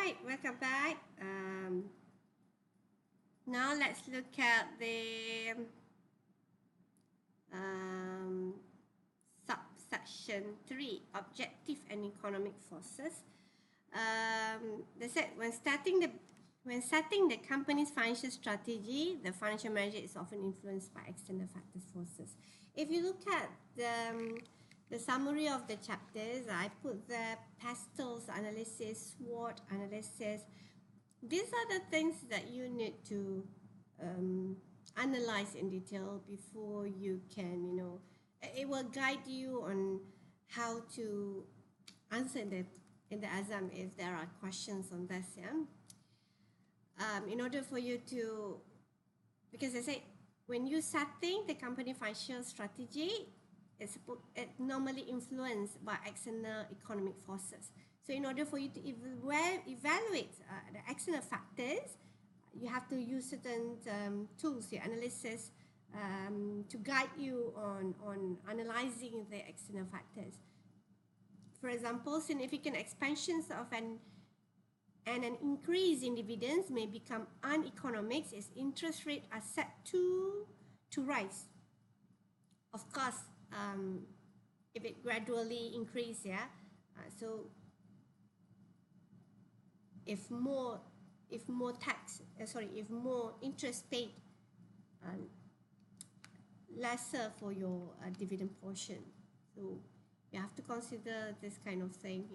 right, welcome back. Now let's look at the um, subsection 3, objective and economic forces. They said when setting the company's financial strategy, the financial manager is often influenced by external factors, forces. If you look at the summary of the chapters, I put the pastels analysis, SWOT analysis. These are the things that you need to analyze in detail before you can, it will guide you on how to answer in the exam if there are questions on this. In order for you to, because I said when you setting the company financial strategy, it's normally influenced by external economic forces. So in order for you to evaluate the external factors, you have to use certain tools, your analysis, to guide you on analyzing the external factors. For example, significant expansions of an increase in dividends may become uneconomic as interest rates are set to rise. Of course, if it gradually increase, so if more interest paid, lesser for your dividend portion. So you have to consider this kind of thing,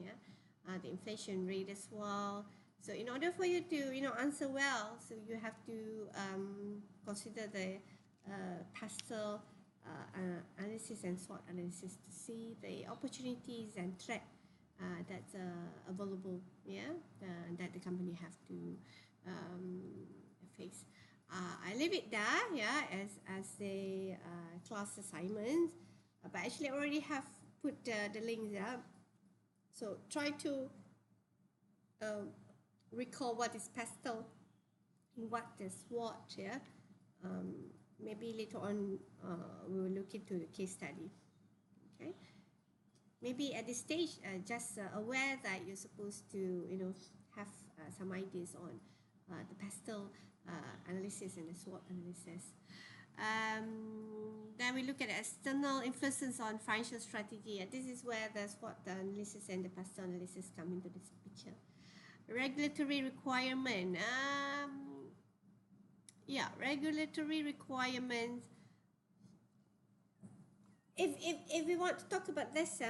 the inflation rate as well. So in order for you to answer well, so you have to consider the pastel analysis and SWOT analysis to see the opportunities and threat that's available, that the company have to face. I leave it there, as the class assignment, but actually I already have put the links there. So try to recall what is pastel, what is SWOT, maybe later on we will look into the case study. Okay, maybe at this stage just aware that you're supposed to have some ideas on the pastel analysis and the SWOT analysis. Then we look at external influences on financial strategy. This is where the SWOT analysis and the pastel analysis come into this picture. Regulatory requirement. Regulatory requirements. If we want to talk about this,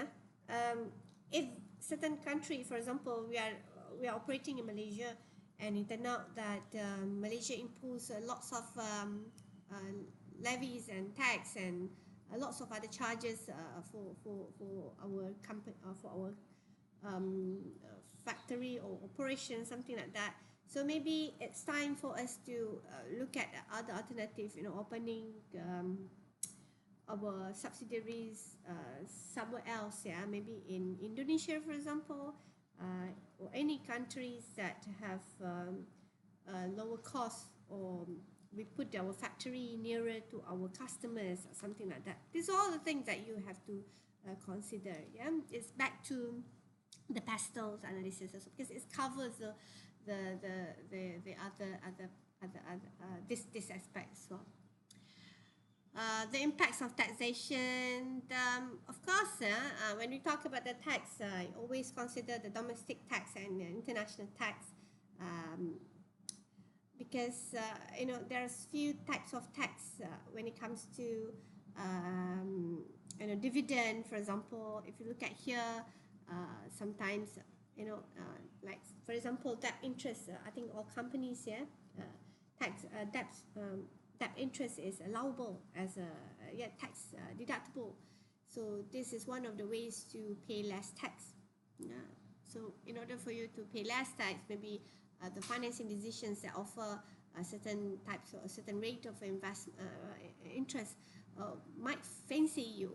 if certain country, for example, we are operating in Malaysia, and it turned out that Malaysia imposed lots of levies and tax and lots of other charges for our company, for our factory or operation, something like that. So maybe it's time for us to look at other alternatives, opening our subsidiaries somewhere else, maybe in Indonesia, for example, or any countries that have lower costs, or we put our factory nearer to our customers or something like that. These are all the things that you have to consider. It's back to the pastels analysis also, because it covers the other this aspect as well. The impacts of taxation. Of course, when we talk about the tax, always consider the domestic tax and international tax, because there's few types of tax when it comes to dividend. For example, if you look at here, sometimes like for example debt interest. I think all companies debt interest is allowable as a tax deductible. So this is one of the ways to pay less tax. So in order for you to pay less tax, maybe the financing decisions that offer a certain types or a certain rate of interest might fancy you,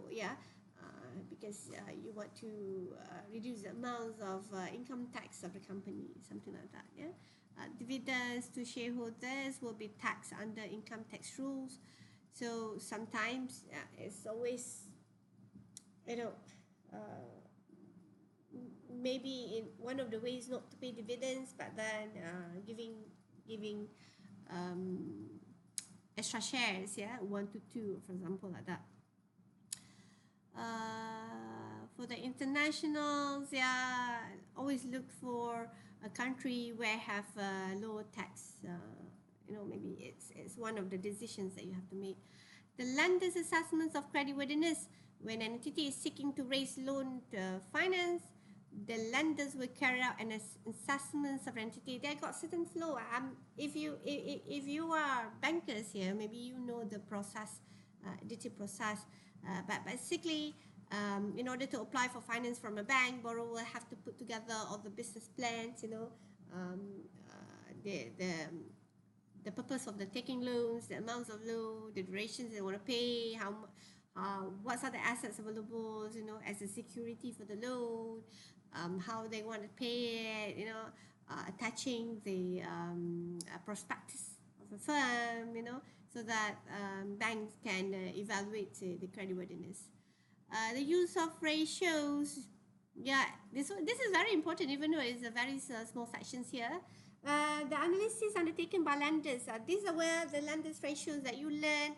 because you want to reduce the amounts of income tax of the company, something like that. Dividends to shareholders will be taxed under income tax rules. So sometimes it's always maybe in one of the ways not to pay dividends, but then giving um, extra shares, yeah, 1 to 2, for example, like that. For the internationals, yeah, always look for a country where have low tax. Maybe it's one of the decisions that you have to make. The lender's assessments of creditworthiness. When an entity is seeking to raise loan finance, the lenders will carry out an assessment of entity. They got certain flow. If you are bankers here, maybe you know the process, detailed process. But basically, in order to apply for finance from a bank, borrower will have to put together all the business plans. The purpose of the taking loans, the amounts of loan, the durations they want to pay, what are the assets available, as a security for the loan, how they want to pay it, attaching the prospectus of the firm, so that banks can evaluate the creditworthiness. The use of ratios, yeah, this is very important, even though it's a very small sections here. The analysis undertaken by lenders. These are where the lenders ratios that you learn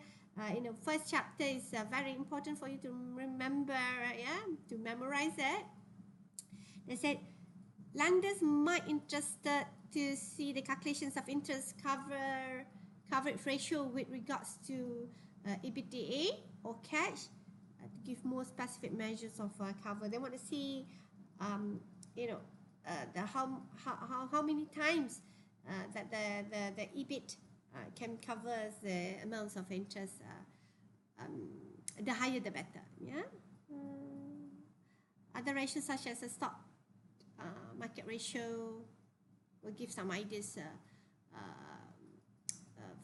in the first chapter is very important for you to remember, to memorize it. They said lenders might interested to see the calculations of interest coverage ratio with regards to EBITDA or cash to give more specific measures of cover. They want to see, the how many times that the EBIT can cover the amounts of interest. The higher the better. Yeah. Other ratios such as the stock market ratio will give some ideas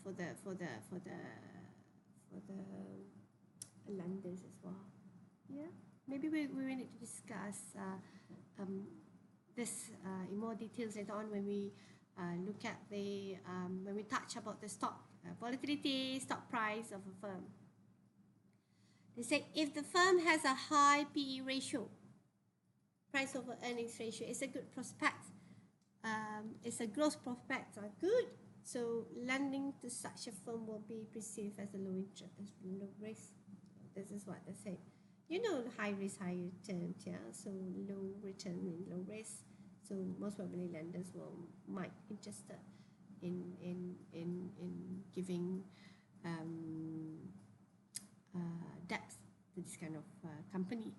for the lenders as well. Yeah. Maybe we need to discuss this in more details later on when we look at when we touch about the stock volatility, stock price of a firm. They say if the firm has a high PE ratio, price over earnings ratio, it's a good prospect. It's a growth prospects are good, so lending to such a firm will be perceived as a low interest, as low risk. This is what they say. High risk, high return, yeah. So low return and low risk. So most probably lenders might interested in giving depth to this kind of company.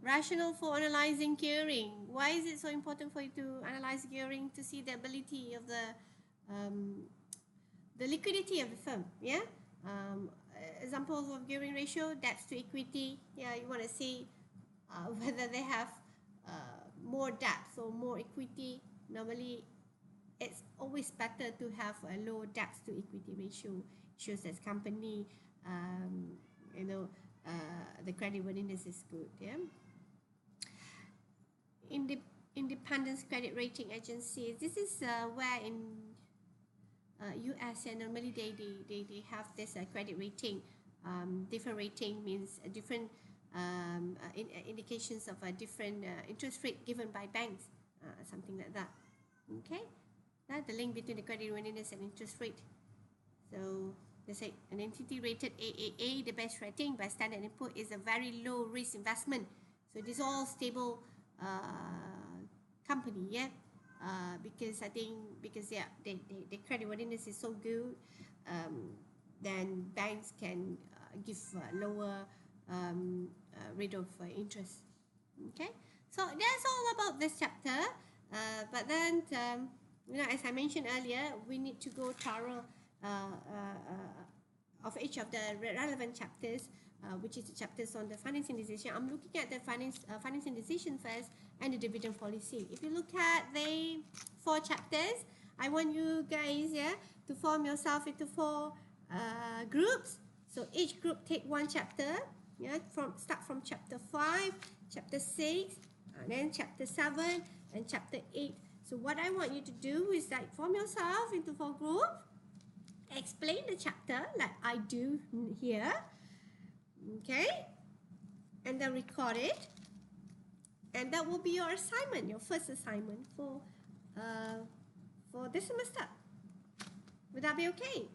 Rationale for analyzing gearing. Why is it so important for you to analyze gearing to see the ability of the liquidity of the firm? Yeah. Examples of gearing ratio, debt to equity. Yeah, you want to see whether they have more debt or more equity. Normally, it's always better to have a low debt to equity ratio. Shows that company, the creditworthiness is good. Yeah. Independent credit rating agencies. This is where in US normally they have this credit rating. Different rating means different indications of a different interest rate given by banks, something like that. Okay, that's the link between the creditworthiness and interest rate. So they say an entity rated AAA, the best rating by Standard & Poor's, is a very low risk investment. So this is all stable company, yeah. Because I think the creditworthiness is so good, then banks can give lower rate of interest. Okay, so that's all about this chapter. But then, as I mentioned earlier, we need to go thorough of each of the relevant chapters, which is the chapters on the financing decision. I'm looking at the financing decision first and the dividend policy. If you look at the 4 chapters, I want you guys to form yourself into 4 groups. So each group take 1 chapter. Start from chapter 5, chapter 6, and then chapter 7 and chapter 8. So what I want you to do is form yourself into 4 groups. Explain the chapter like I do here. Okay, and then record it. And that will be your assignment, your first assignment for this semester. Would that be okay?